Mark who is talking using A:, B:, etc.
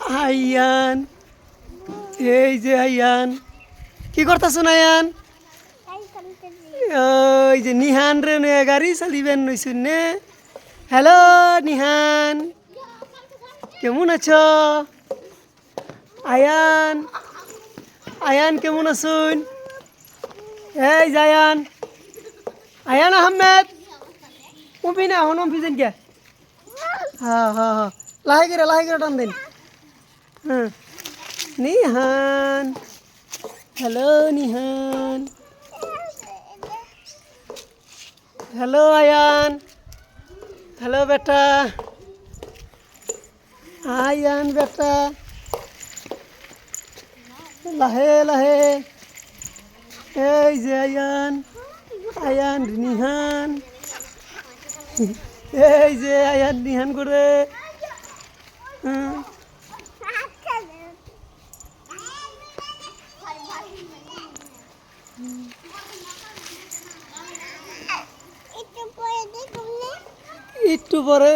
A: আয়ান, এই যে আয়ান, কি করতেছ আয়ান? ওই যে নিহান রে নয়া গাড়ি চালিবেন নইছুন নে। হ্যালো নিহান, কেমন আছো? আয়ান, আয়ান কেমন আছুন? এই জায়ান, আয়ান আহমেদ, উঠবি না এখন উঠবি যেন কে? হ্যাঁ হ্যাঁ হ্যাঁ, লাহে করে টান দেন। হ্যাঁ, Nihan, hello Nihan, hello Ayaan, hello বেটা, আয়ান বেটা, লাহে লাহে, এই যে আয়ান, আয়ান নিহান, এই যে আয়ান নিহান করে। হ্যাঁ, একটু পরে